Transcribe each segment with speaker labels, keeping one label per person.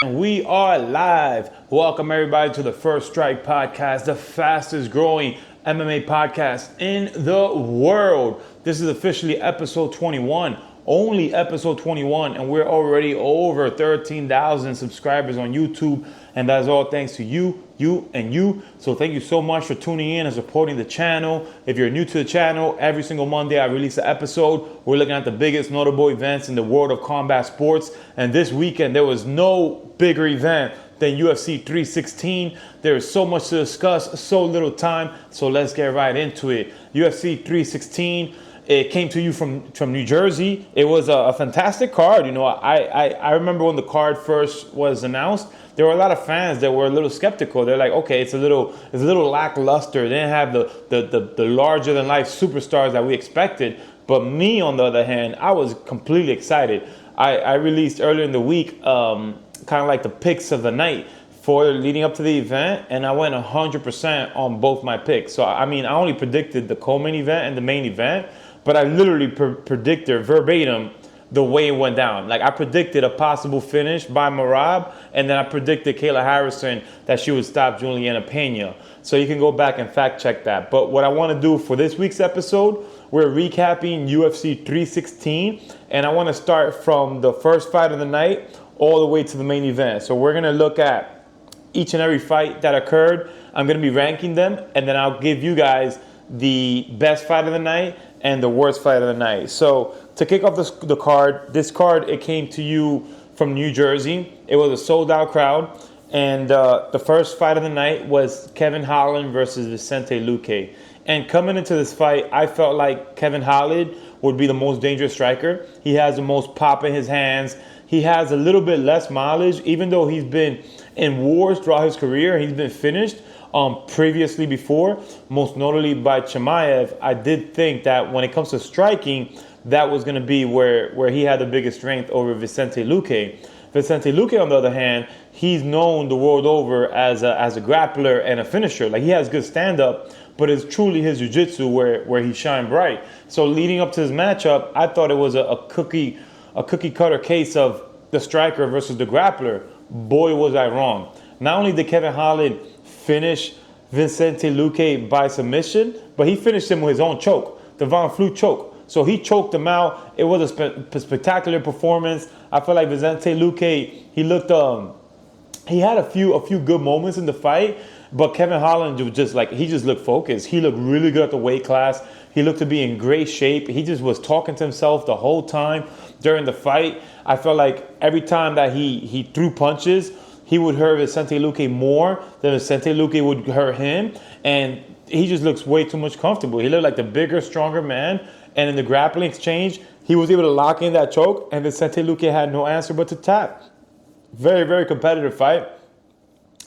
Speaker 1: And we are live. Welcome everybody to the First Strike Podcast, the fastest growing MMA podcast in the world. This is officially episode 21, only episode 21, and we're already over 13,000 subscribers on YouTube. And that's all thanks to you, and you. So thank you so much for tuning in and supporting the channel. If you're new to the channel, every single Monday I release an episode. We're looking at the biggest notable events in the world of combat sports. And this weekend there was no bigger event than UFC 316. There is so much to discuss, so little time. So let's get right into it. UFC 316. It came to you from New Jersey. It was a fantastic card. You know, I remember when the card first was announced, there were a lot of fans that were a little skeptical. They're like, okay, it's a little lackluster. They didn't have the larger than life superstars that we expected. But me, on the other hand, I was completely excited. I released earlier in the week kind of like the picks of the night for leading up to the event, and I went 100% on both my picks. So I mean, I only predicted the co-main event and the main event, but I literally predicted verbatim the way it went down. Like, I predicted a possible finish by Merab, and then I predicted Kayla Harrison that she would stop Juliana Pena. So you can go back and fact check that. But what I want to do for this week's episode, we're recapping UFC 316, and I want to start from the first fight of the night all the way to the main event. So we're going to look at each and every fight that occurred. I'm going to be ranking them, and then I'll give you guys the best fight of the night and the worst fight of the night. So to kick off the card, this card, it came to you from New Jersey. It was a sold-out crowd, and the first fight of the night was Kevin Holland versus Vicente Luque. And coming into this fight, I felt like Kevin Holland would be the most dangerous striker. He has the most pop in his hands. He has a little bit less mileage, even though he's been in wars throughout his career. He's been finished previously before, most notably by Chimaev. I did think that when it comes to striking, that was going to be where he had the biggest strength over Vicente Luque. Vicente Luque, on the other hand, he's known the world over as a grappler and a finisher. Like, he has good stand-up, but it's truly his jiu-jitsu where he shined bright. So leading up to this matchup, I thought it was a cookie cutter case of the striker versus the grappler. Boy, was I wrong. Not only did Kevin Holland finish Vicente Luque by submission, but he finished him with his own choke, the Von Flue choke. So he choked him out. It was a spectacular performance. I feel like Vicente Luque, he looked, he had a few good moments in the fight, but Kevin Holland was just like, he just looked focused. He looked really good at the weight class. He looked to be in great shape. He just was talking to himself the whole time during the fight. I felt like every time that he threw punches, he would hurt Vicente Luque more than Vicente Luque would hurt him. And he just looks way too much comfortable. He looked like the bigger, stronger man. And in the grappling exchange, he was able to lock in that choke, and Vicente Luque had no answer but to tap. Very, very competitive fight.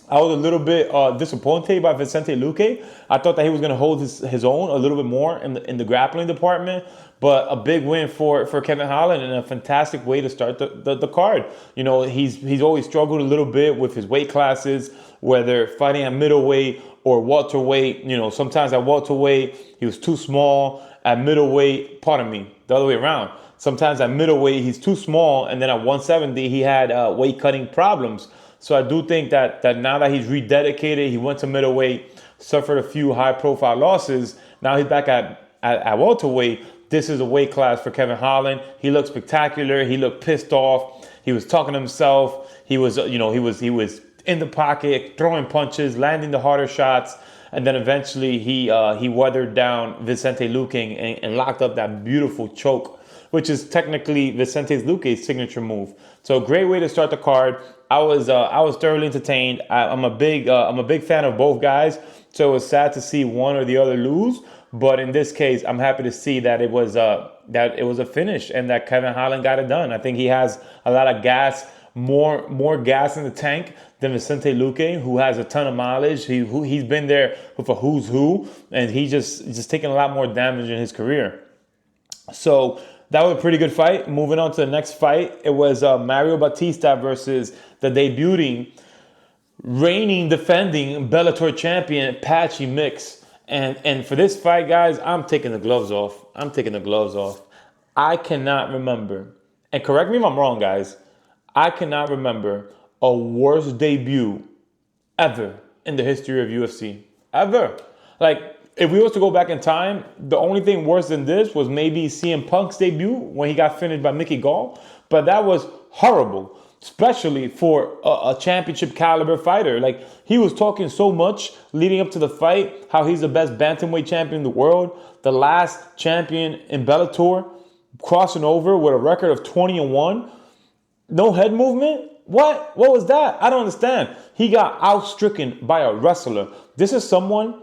Speaker 1: I was a little bit disappointed by Vicente Luque. I thought that he was going to hold his own a little bit more in the grappling department, but a big win for Kevin Holland and a fantastic way to start the card. You know, he's always struggled a little bit with his weight classes, whether fighting at middleweight or welterweight. You know, sometimes at welterweight he was too small. At middleweight, the other way around. Sometimes at middleweight he's too small, and then at 170 he had weight cutting problems. So I do think that now that he's rededicated, he went to middleweight, suffered a few high-profile losses. Now he's back at welterweight. This is a weight class for Kevin Holland. He looked spectacular. He looked pissed off. He was talking to himself. He was in the pocket, throwing punches, landing the harder shots, and then eventually he weathered down Vicente Luque and locked up that beautiful choke, which is technically Vicente Luque's signature move. So great way to start the card. I was thoroughly entertained. I'm a big fan of both guys. So it was sad to see one or the other lose, but in this case, I'm happy to see that it was a finish and that Kevin Holland got it done. I think he has a lot of gas, more gas in the tank than Vicente Luque, who has a ton of mileage. He's been there with a who's who, and he's just taking a lot more damage in his career. So that was a pretty good fight. Moving on to the next fight, it was Mario Bautista versus the debuting, reigning, defending Bellator champion Patchy Mix. And for this fight, guys, I'm taking the gloves off. I cannot remember, and correct me if I'm wrong, guys, I cannot remember a worse debut ever in the history of UFC. Ever. Like, if we was to go back in time, the only thing worse than this was maybe CM Punk's debut when he got finished by Mickey Gall. But that was horrible, especially for a championship caliber fighter. Like, he was talking so much leading up to the fight, how he's the best bantamweight champion in the world, the last champion in Bellator, crossing over with a record of 20-1. No head movement? What? What was that? I don't understand. He got outstricken by a wrestler. This is someone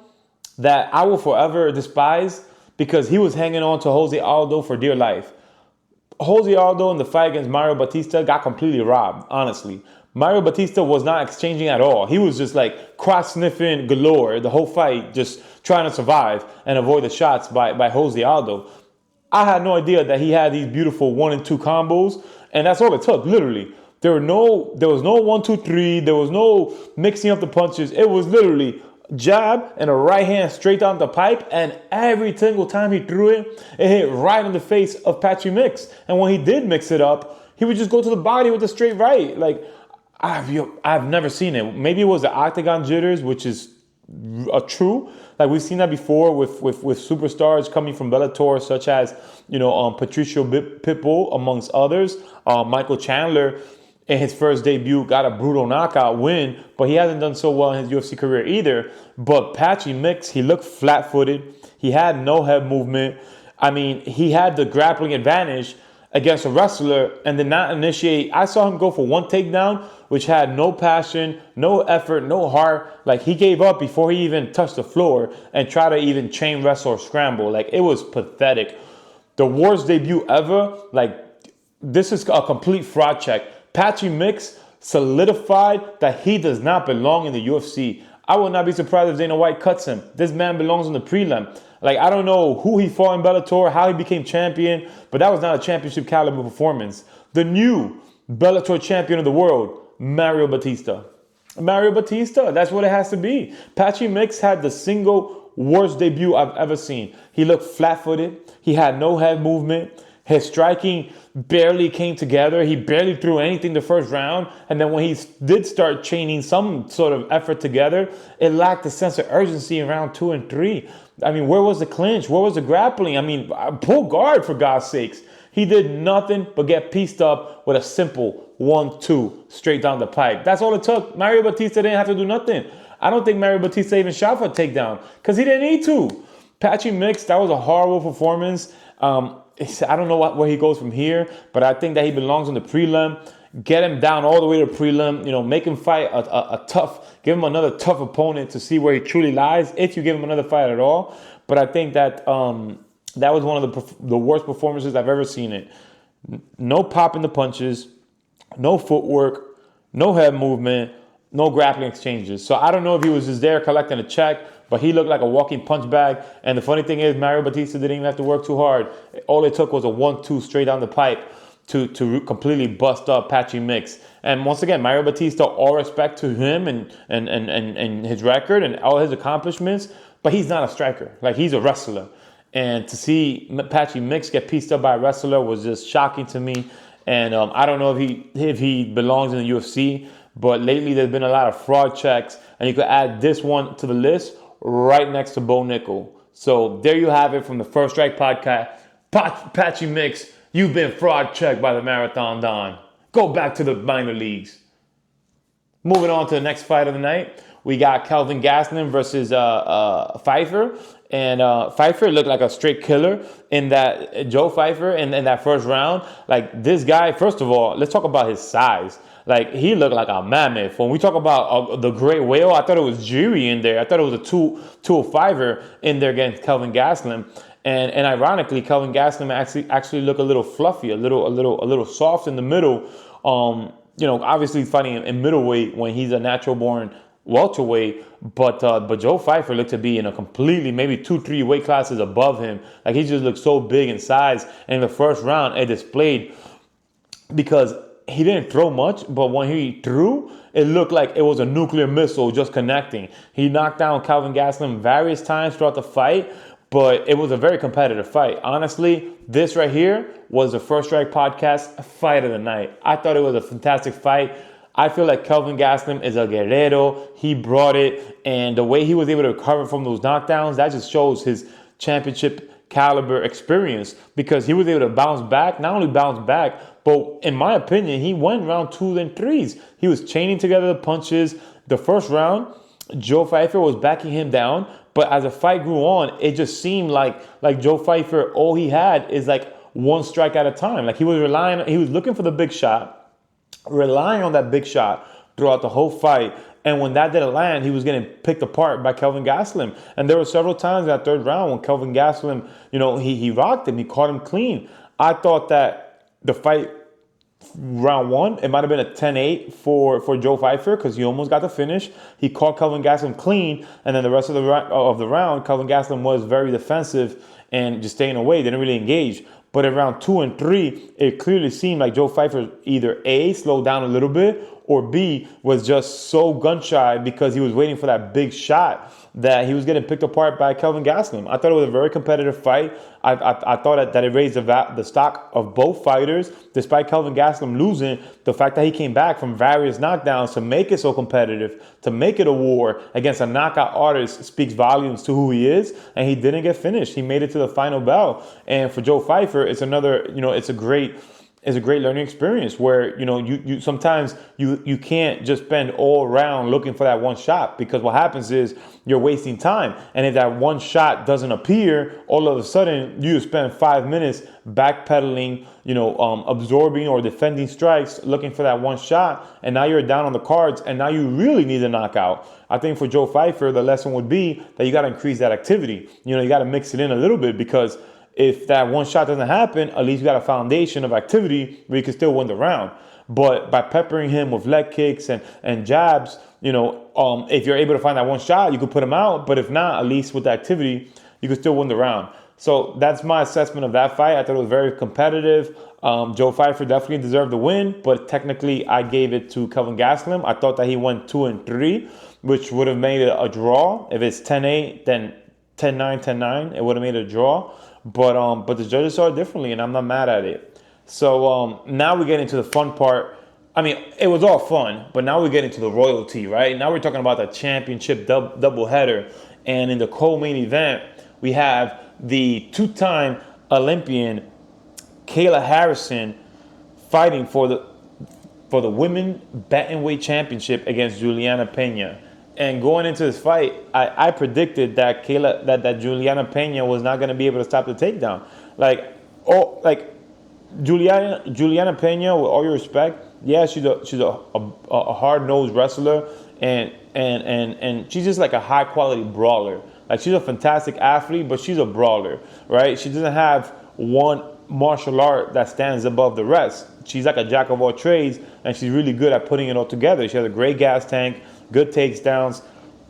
Speaker 1: that I will forever despise because he was hanging on to Jose Aldo for dear life. Jose Aldo in the fight against Mario Batista got completely robbed, honestly. Mario Batista was not exchanging at all. He was just like cross-sniffing galore the whole fight, just trying to survive and avoid the shots by Jose Aldo. I had no idea that he had these beautiful 1 and 2 combos, and that's all it took, literally. There was no 1, 2, 3. There was no mixing up the punches. It was literally jab and a right hand straight down the pipe, and every single time he threw it, it hit right in the face of Patchy Mix. And when he did mix it up, he would just go to the body with a straight right. Like, I've never seen it. Maybe it was the octagon jitters, which is true. Like, we've seen that before with superstars coming from Bellator, such as Patricio Pitbull, amongst others. Michael Chandler, in his first debut, got a brutal knockout win, but he hasn't done so well in his UFC career either. But Patchy Mix, he looked flat-footed. He had no head movement. I mean, he had the grappling advantage against a wrestler and did not initiate. I saw him go for one takedown, which had no passion, no effort, no heart. Like, he gave up before he even touched the floor and tried to even chain wrestle or scramble. Like, it was pathetic. The worst debut ever. Like, this is a complete fraud check. Patchy Mix solidified that he does not belong in the UFC. I would not be surprised if Dana White cuts him. This man belongs in the prelim. Like, I don't know who he fought in Bellator, how he became champion, but that was not a championship caliber performance. The new Bellator champion of the world, Mario Batista. Mario Batista, that's what it has to be. Patchy Mix had the single worst debut I've ever seen. He looked flat-footed. He had no head movement. His striking barely came together. He barely threw anything the first round. And then when he did start chaining some sort of effort together, it lacked a sense of urgency in round 2 and 3. I mean, where was the clinch? Where was the grappling? I mean, pull guard for God's sakes. He did nothing but get pieced up with a simple 1-2 straight down the pipe. That's all it took. Mario Batista didn't have to do nothing. I don't think Mario Batista even shot for a takedown because he didn't need to. Patchy Mix, that was a horrible performance. I don't know where he goes from here, but I think that he belongs in the prelim. Get him down all the way to prelim. Make him fight give him another tough opponent to see where he truly lies, if you give him another fight at all. But I think that that was one of the worst performances I've ever seen it. No pop in the punches, no footwork, no head movement, no grappling exchanges. So I don't know if he was just there collecting a check, but he looked like a walking punch bag. And the funny thing is, Mario Batista didn't even have to work too hard. All it took was a 1-2 straight down the pipe to completely bust up Patchy Mix. And once again, Mario Batista, all respect to him and his record and all his accomplishments, but he's not a striker. Like, he's a wrestler. And to see Patchy Mix get pieced up by a wrestler was just shocking to me. And I don't know if he belongs in the UFC, but lately there's been a lot of fraud checks. And you could add this one to the list right next to Bo Nickel. So there you have it from the First Strike podcast. Patchy Mix, you've been fraud checked by the Marathon Don. Go back to the minor leagues. Moving on to the next fight of the night, we got Kelvin Gastelum versus Pfeiffer. And Pfeiffer looked like a straight killer in that, Joe Pfeiffer in that first round. Like, this guy, first of all, let's talk about his size. Like, he looked like a mammoth. When we talk about the great whale, I thought it was Jiri in there. I thought it was a 205er in there against Kelvin Gastelum. And ironically, Kelvin Gastelum actually looked a little fluffy, a little soft in the middle. Obviously fighting in middleweight when he's a natural born welterweight, but Joe Pfeiffer looked to be in a completely, maybe 2-3 weight classes above him. Like, he just looked so big in size. And in the first round, it displayed because he didn't throw much, but when he threw, it looked like it was a nuclear missile just connecting. He knocked down Kelvin Gastelum various times throughout the fight, but it was a very competitive fight. Honestly, this right here was the First Strike Podcast fight of the night. I thought it was a fantastic fight. I feel like Kelvin Gastelum is a guerrero. He brought it, and the way he was able to recover from those knockdowns, that just shows his championship caliber experience, because he was able to bounce back, not only bounce back, but in my opinion, he went round 2 and 3s. He was chaining together the punches. The first round, Joe Pfeiffer was backing him down, but as the fight grew on, it just seemed like Joe Pfeiffer, all he had is like one strike at a time. Like he was looking for the big shot, relying on that big shot throughout the whole fight. And when that didn't land, he was getting picked apart by Kelvin Gastelum. And there were several times in that third round when Kelvin Gastelum, he rocked him. He caught him clean. I thought that the fight, round 1, it might have been a 10-8 for Joe Pfeiffer, because he almost got the finish. He caught Kelvin Gastelum clean. And then the rest of the round, Kelvin Gastelum was very defensive and just staying away. Didn't really engage. But in round 2 and 3, it clearly seemed like Joe Pfeiffer either A, slowed down a little bit, or B, was just so gun shy because he was waiting for that big shot that he was getting picked apart by Kelvin Gastelum. I thought it was a very competitive fight. I thought that it raised the stock of both fighters. Despite Kelvin Gastelum losing, the fact that he came back from various knockdowns to make it so competitive, to make it a war against a knockout artist, speaks volumes to who he is. And he didn't get finished. He made it to the final bell. And for Joe Pfeiffer, it's another, it's a great learning experience where, you sometimes you can't just spend all round looking for that one shot, because what happens is you're wasting time. And if that one shot doesn't appear, all of a sudden you spend 5 minutes backpedaling, absorbing or defending strikes, looking for that one shot. And now you're down on the cards, and now you really need a knockout. I think for Joe Pfeiffer, the lesson would be that you got to increase that activity. You got to mix it in a little bit, because if that one shot doesn't happen, at least you got a foundation of activity where you can still win the round. But by peppering him with leg kicks and jabs, if you're able to find that one shot, you could put him out. But if not, at least with the activity, you could still win the round. So that's my assessment of that fight. I thought it was very competitive. Joe Pfeiffer definitely deserved the win, but technically I gave it to Kelvin Gastelum. I thought that he went 2 and 3, which would have made it a draw. If it's 10-8, then 10-9, 10-9, it would have made it a draw. But the judges saw it differently, and I'm not mad at it. So now we get into the fun part. I mean, it was all fun, but now we get into the royalty, right? Now we're talking about the championship doubleheader. And in the co-main event, we have the 2-time Olympian Kayla Harrison fighting for the women bantamweight championship against Juliana Pena. And going into this fight, I predicted that that Juliana Pena was not going to be able to stop the takedown. Juliana Pena, with all your respect, yeah, she's a hard-nosed wrestler, and she's just like a high-quality brawler. Like, she's a fantastic athlete, but she's a brawler, right? She doesn't have one martial art that stands above the rest. She's like a jack of all trades, and she's really good at putting it all together. She has a great gas tank, good takedowns.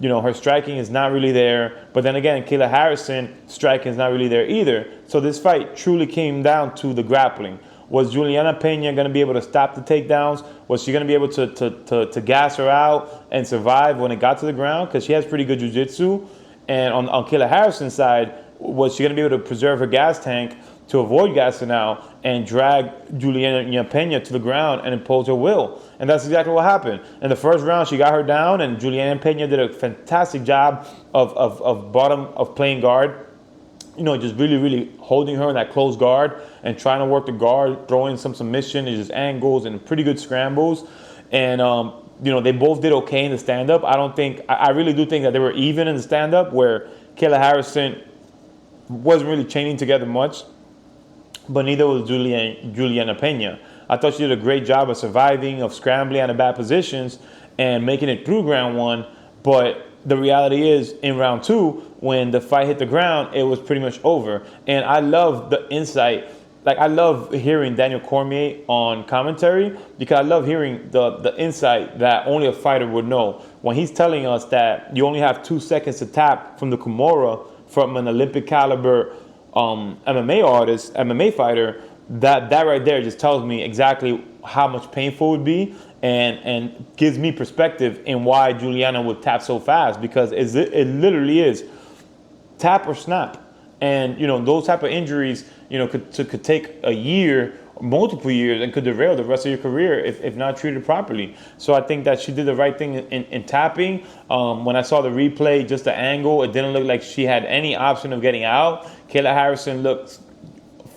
Speaker 1: Her striking is not really there. But then again, Kayla Harrison, striking is not really there either. So this fight truly came down to the grappling. Was Juliana Pena going to be able to stop the takedowns? Was she going to be able to gas her out and survive when it got to the ground? Because she has pretty good jiu-jitsu. And on Kayla Harrison's side, was she going to be able to preserve her gas tank to avoid gassing out and drag Juliana Pena to the ground and impose her will? And that's exactly what happened. In the first round, she got her down, and Juliana Pena did a fantastic job of playing guard. Just really, really holding her in that close guard and trying to work the guard, throwing some submission and just angles and pretty good scrambles. And they both did okay in the stand-up. I really do think that they were even in the stand-up, where Kayla Harrison wasn't really chaining together much, but neither was Juliana Pena. I thought she did a great job of surviving, of scrambling out of bad positions and making it through round 1. But the reality is, in round 2, when the fight hit the ground, it was pretty much over. And I love the insight. Like, I love hearing Daniel Cormier on commentary, because I love hearing the insight that only a fighter would know. When he's telling us that you only have 2 seconds to tap from the Kimura from an Olympic caliber MMA fighter, that right there just tells me exactly how much painful it would be, and gives me perspective in why Juliana would tap so fast, because it literally is tap or snap. And those type of injuries could take a year multiple years and could derail the rest of your career if not treated properly. So I think that she did the right thing in tapping. When I saw the replay, just the angle, it didn't look like she had any option of getting out. Kayla Harrison looked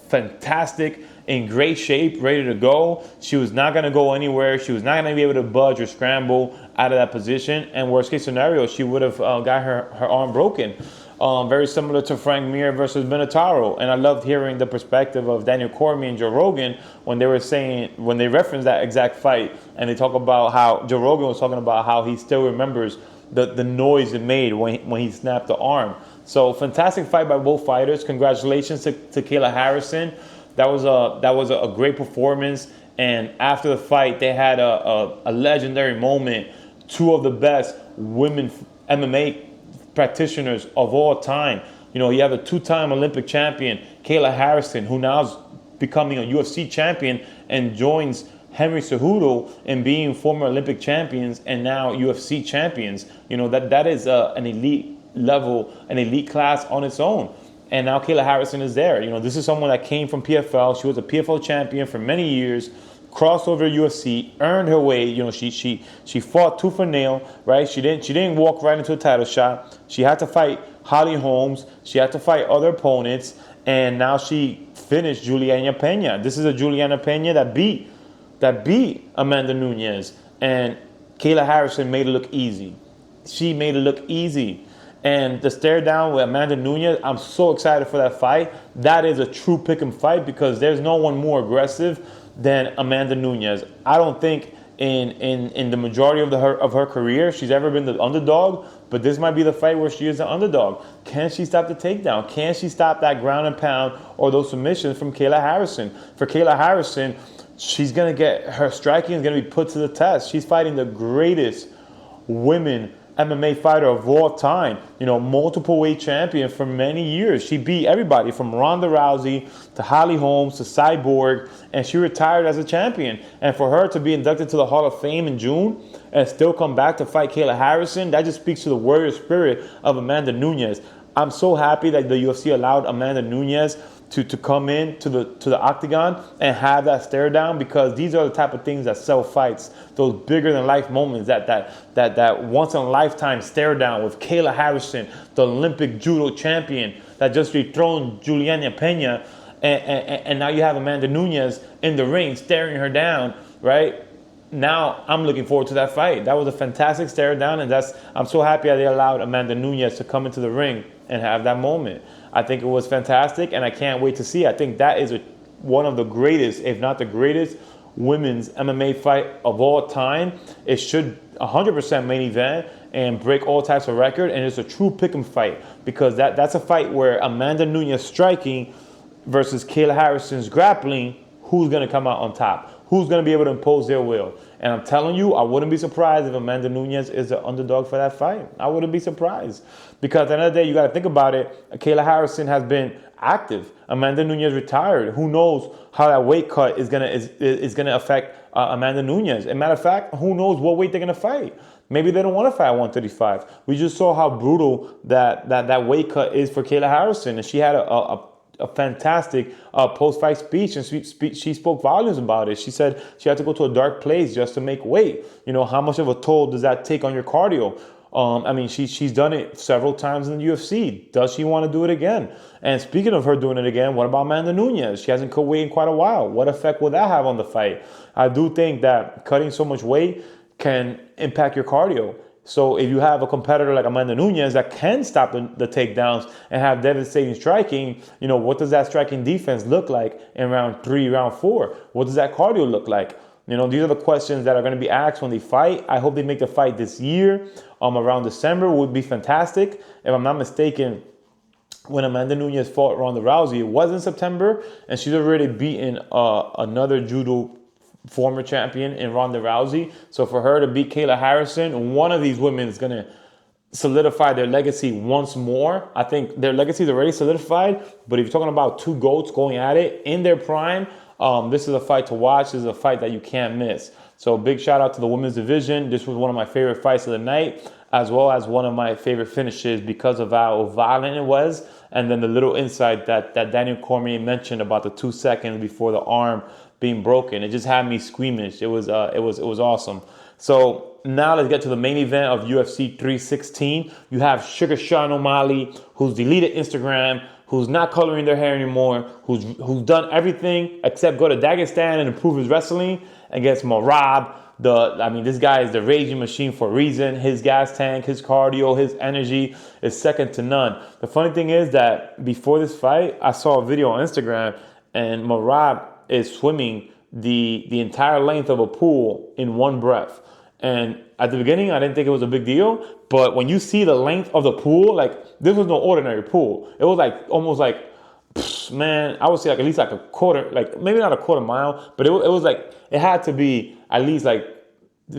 Speaker 1: fantastic, in great shape, ready to go. She was not going to go anywhere. She was not going to be able to budge or scramble out of that position. And worst case scenario, she would have got her arm broken. Very similar to Frank Mir versus Minotauro. And I loved hearing the perspective of Daniel Cormier and Joe Rogan when they referenced that exact fight. And they talk about how Joe Rogan was talking about how he still remembers the noise it made when he snapped the arm. So fantastic fight by both fighters. Congratulations to Kayla Harrison. That was a great performance. And after the fight, they had a legendary moment. Two of the best women MMA practitioners of all time. You know, you have a two-time Olympic champion, Kayla Harrison, who now is becoming a UFC champion and joins Henry Cejudo in being former Olympic champions and now UFC champions. You know, that is an elite level, an elite class on its own. And now Kayla Harrison is there. You know, this is someone that came from PFL. She was a PFL champion for many years, crossed over to UFC, earned her way. You know, she fought tooth and nail, right? She didn't walk right into a title shot. She had to fight Holly Holmes. She had to fight other opponents, and now she finished Juliana Pena. This is a Juliana Pena that beat Amanda Nunes, and Kayla Harrison made it look easy. She made it look easy. And the stare down with Amanda Nunes, I'm so excited for that fight. That is a true pick'em fight because there's no one more aggressive than Amanda Nunes. I don't think in the majority of her career she's ever been the underdog, but this might be the fight where she is the underdog. Can she stop the takedown? Can she stop that ground and pound or those submissions from Kayla Harrison? For Kayla Harrison, she's gonna get her striking is gonna be put to the test. She's fighting the greatest women MMA fighter of all time, you know, multiple weight champion for many years. She beat everybody from Ronda Rousey to Holly Holmes to Cyborg, and she retired as a champion. And for her to be inducted to the Hall of Fame in June and still come back to fight Kayla Harrison, that just speaks to the warrior spirit of Amanda Nunes. I'm so happy that the UFC allowed Amanda Nunes to come in to the octagon and have that stare down, because these are the type of things that sell fights. Those bigger than life moments, that once in a lifetime stare down with Kayla Harrison, the Olympic judo champion that just dethroned Juliana Pena, and now you have Amanda Nunes in the ring staring her down, right? Now I'm looking forward to that fight. That was a fantastic stare down, and I'm so happy that they allowed Amanda Nunes to come into the ring and have that moment. I think it was fantastic, and I can't wait to see. I think that is one of the greatest, if not the greatest, women's MMA fight of all time. It should 100% main event and break all types of record, and it's a true pick'em fight, because that's a fight where Amanda Nunes striking versus Kayla Harrison's grappling, who's going to come out on top? Who's going to be able to impose their will? And I'm telling you, I wouldn't be surprised if Amanda Nunes is the underdog for that fight. I wouldn't be surprised. Because at the end of the day, you got to think about it. Kayla Harrison has been active. Amanda Nunes retired. Who knows how that weight cut is gonna affect Amanda Nunes? As a matter of fact, who knows what weight they're going to fight? Maybe they don't want to fight at 135. We just saw how brutal that weight cut is for Kayla Harrison. And she had a fantastic post-fight speech, and she spoke volumes about it. She said she had to go to a dark place just to make weight. You know, how much of a toll does that take on your cardio? I mean, she's done it several times in the UFC. Does she want to do it again? And speaking of her doing it again, what about Amanda Nunes? She hasn't cut weight in quite a while. What effect will that have on the fight? I do think that cutting so much weight can impact your cardio. So if you have a competitor like Amanda Nunes that can stop the takedowns and have devastating striking, you know, what does that striking defense look like in round 3, round 4? What does that cardio look like? You know, these are the questions that are going to be asked when they fight. I hope they make the fight this year. Around December would be fantastic. If I'm not mistaken, when Amanda Nunes fought Ronda Rousey, it was in September, and she's already beaten another judo former champion in Ronda Rousey. So for her to beat Kayla Harrison, one of these women is going to solidify their legacy once more. I think their legacy is already solidified, but if you're talking about two GOATs going at it in their prime, this is a fight to watch. This is a fight that you can't miss. So big shout out to the women's division. This was one of my favorite fights of the night, as well as one of my favorite finishes because of how violent it was. And then the little insight that Daniel Cormier mentioned about the 2 seconds before the arm being broken. It just had me squeamish. It was awesome. So now let's get to the main event of UFC 316. You have Sugar Sean O'Malley, who's deleted Instagram, who's not coloring their hair anymore, who's done everything except go to Dagestan and improve his wrestling against Merab. This guy is the raging machine for a reason. His gas tank, his cardio, his energy is second to none. The funny thing is that before this fight, I saw a video on Instagram, and Merab is swimming the entire length of a pool in one breath. And at the beginning, I didn't think it was a big deal. But when you see the length of the pool, like, this was no ordinary pool. It was like almost like, man, I would say like at least like a quarter, like maybe not a quarter mile, but it was like, it had to be at least like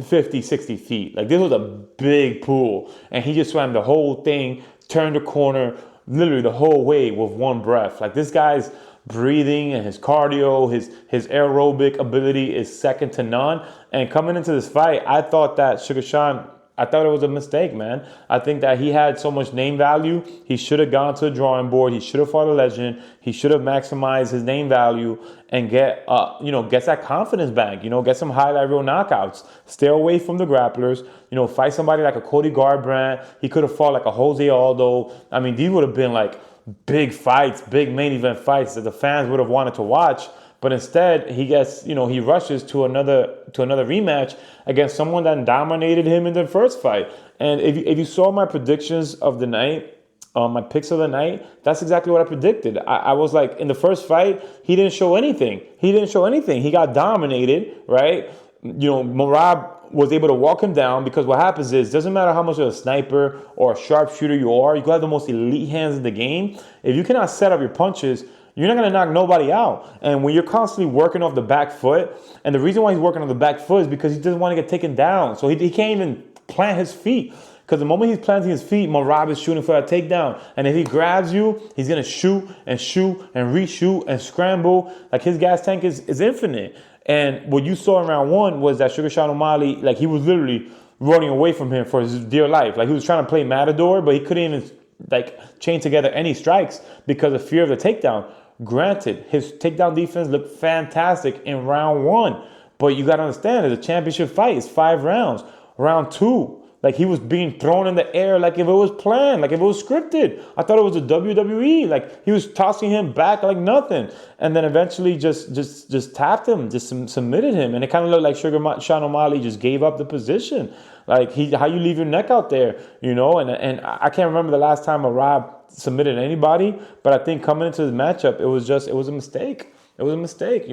Speaker 1: 50, 60 feet. Like, this was a big pool. And he just swam the whole thing, turned the corner, literally the whole way with one breath. Like, this guy's breathing and his cardio, his aerobic ability is second to none. And coming into this fight, I thought that Sugar Sean, I thought it was a mistake, man. I think that he had so much name value. He should have gone to the drawing board. He should have fought a legend. He should have maximized his name value and get that confidence back. Get some highlight reel knockouts. Stay away from the grapplers. Fight somebody like a Cody Garbrandt. He could have fought like a Jose Aldo. I mean, these would have been like big fights, big main event fights that the fans would have wanted to watch. But instead, he gets, he rushes to another rematch against someone that dominated him in the first fight. And if you saw my predictions of the night, my picks of the night, that's exactly what I predicted. I was like, in the first fight, he didn't show anything. He got dominated, right? Merab was able to walk him down, because what happens is, doesn't matter how much of a sniper or a sharpshooter you are, you have the most elite hands in the game. If you cannot set up your punches, you're not going to knock nobody out. And when you're constantly working off the back foot, and the reason why he's working on the back foot is because he doesn't want to get taken down. So he can't even plant his feet. Because the moment he's planting his feet, Merab is shooting for a takedown. And if he grabs you, he's going to shoot and reshoot and scramble. Like, his gas tank is infinite. And what you saw in round one was that Sugar Sean O'Malley, like, he was literally running away from him for his dear life. Like, he was trying to play Matador, but he couldn't even, like, chain together any strikes because of fear of the takedown. Granted, his takedown defense looked fantastic in round one, but you got to understand, it's a championship fight. It's 5 rounds. Round two, like, he was being thrown in the air like if it was planned, like if it was scripted. I thought it was a WWE. Like, he was tossing him back like nothing, and then eventually just tapped him, just submitted him, and it kind of looked like Sugar Sean O'Malley just gave up the position. Like, how you leave your neck out there, and I can't remember the last time Merab submitted anybody, but I think coming into the matchup, it was a mistake. It was a mistake,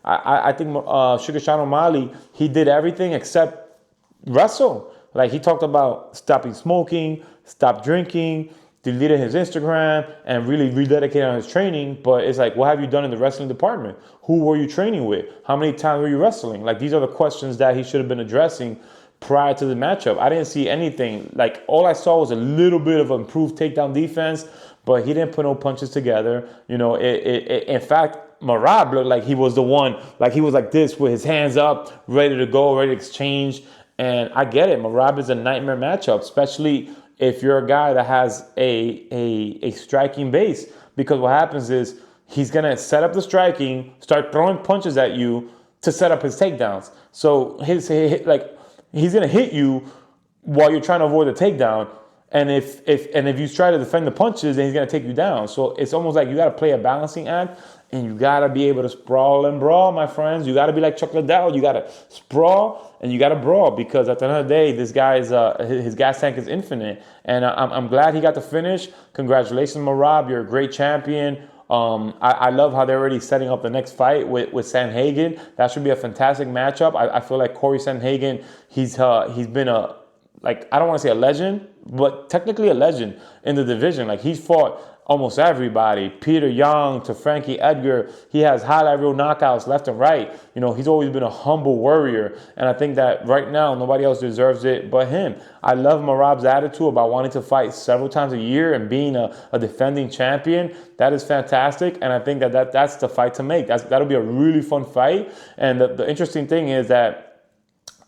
Speaker 1: I think Sugar Sean O'Malley, he did everything except wrestle. Like, he talked about stopping smoking, stop drinking, deleted his Instagram, and really rededicated on his training. But it's like, what have you done in the wrestling department? Who were you training with? How many times were you wrestling? Like, these are the questions that he should have been addressing prior to the matchup. I didn't see anything. Like, all I saw was a little bit of improved takedown defense, but he didn't put no punches together. In fact, Merab looked like he was the one, like he was like this with his hands up, ready to go, ready to exchange. And I get it. Merab is a nightmare matchup, especially if you're a guy that has a striking base, because what happens is he's going to set up the striking, start throwing punches at you to set up his takedowns. So he's going to hit you while you're trying to avoid the takedown. And if you try to defend the punches, then he's going to take you down. So it's almost like you got to play a balancing act, and you got to be able to sprawl and brawl, my friends. You got to be like Chuck Liddell. You got to sprawl and you got to brawl, because at the end of the day, this guy's his gas tank is infinite. And I'm glad he got the finish. Congratulations, Merab. You're a great champion. I love how they're already setting up the next fight with Sandhagen. That should be a fantastic matchup. I feel like Corey Sandhagen, he's been I don't want to say a legend, but technically a legend in the division. Like, he's fought almost everybody, Peter Young to Frankie Edgar. He has highlight reel knockouts left and right. He's always been a humble warrior. And I think that right now, nobody else deserves it but him. I love Merab's attitude about wanting to fight several times a year and being a defending champion. That is fantastic. And I think that's the fight to make. That'll be a really fun fight. And the interesting thing is that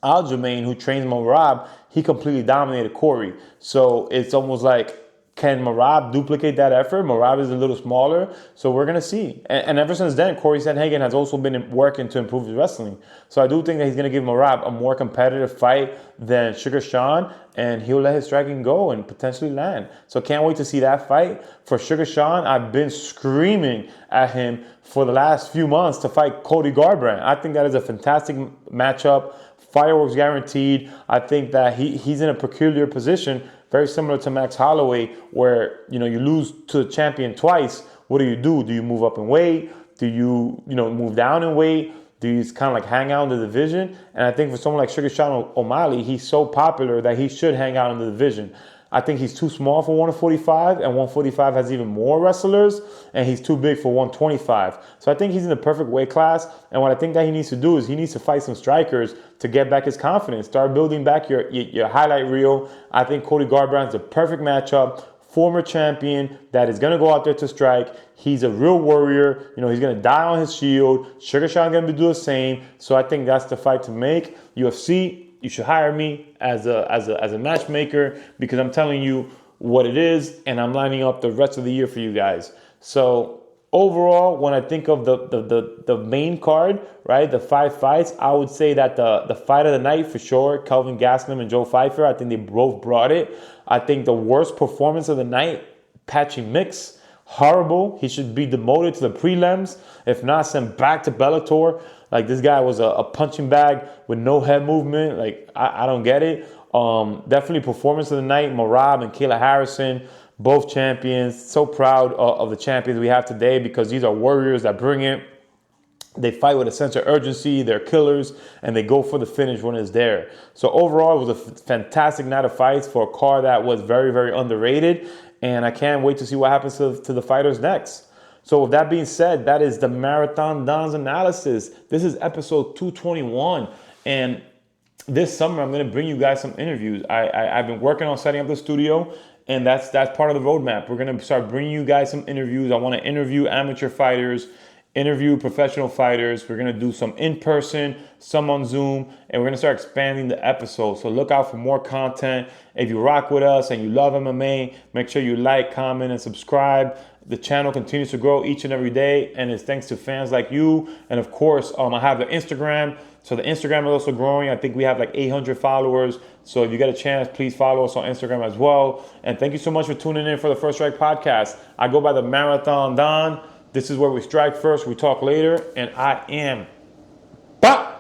Speaker 1: Aljamain, who trains Merab, he completely dominated Corey. So it's almost like Can Merab duplicate that effort? Merab is a little smaller, so we're going to see. And ever since then, Corey Sandhagen has also been working to improve his wrestling. So I do think that he's going to give Merab a more competitive fight than Sugar Sean, and he'll let his striking go and potentially land. So can't wait to see that fight. For Sugar Sean, I've been screaming at him for the last few months to fight Cody Garbrandt. I think that is a fantastic matchup. Fireworks guaranteed. I think that he's in a peculiar position, very similar to Max Holloway, where you lose to the champion twice. What do? Do you move up in weight? Do you move down in weight? Do you just kind of like hang out in the division? And I think for someone like Sugar Sean O'Malley, he's so popular that he should hang out in the division. I think he's too small for 145, and 145 has even more wrestlers, and he's too big for 125. So I think he's in the perfect weight class, and what I think that he needs to do is he needs to fight some strikers to get back his confidence, start building back your highlight reel. I think Cody Garbrandt's the perfect matchup. Former champion that is going to go out there to strike. He's a real warrior. He's going to die on his shield. Sugar Sean's going to do the same. So I think that's the fight to make. UFC, you should hire me as a matchmaker, because I'm telling you what it is, and I'm lining up the rest of the year for you guys. So overall, when I think of the main card, right, the 5 fights, I would say that the fight of the night for sure, Kelvin Gastelum and Joe Pfeiffer, I think they both brought it. I think the worst performance of the night, Patchy Mix, horrible. He should be demoted to the prelims, if not sent back to Bellator. Like, this guy was a punching bag with no head movement. Like, I don't get it. Definitely performance of the night, Merab and Kayla Harrison, both champions. So proud of the champions we have today, because these are warriors that bring it. They fight with a sense of urgency. They're killers, and they go for the finish when it's there. So overall, it was a fantastic night of fights for a card that was very, very underrated, and I can't wait to see what happens to the fighters next. So with that being said, that is the Marathon Don's analysis. This is episode 221, and this summer I'm going to bring you guys some interviews. I've been working on setting up the studio, and that's part of the roadmap. We're going to start bringing you guys some interviews. I want to interview amateur fighters, interview professional fighters. We're going to do some in person, some on Zoom, and we're going to start expanding the episodes. So look out for more content. If you rock with us and you love MMA, make sure you like, comment, and subscribe. The channel continues to grow each and every day, and it's thanks to fans like you. And of course, I have the Instagram. So the Instagram is also growing. I think we have like 800 followers. So if you get a chance, please follow us on Instagram as well. And thank you so much for tuning in for the First Strike podcast. I go by the Marathon Don. This is where we strike first, we talk later, and I am... Bah!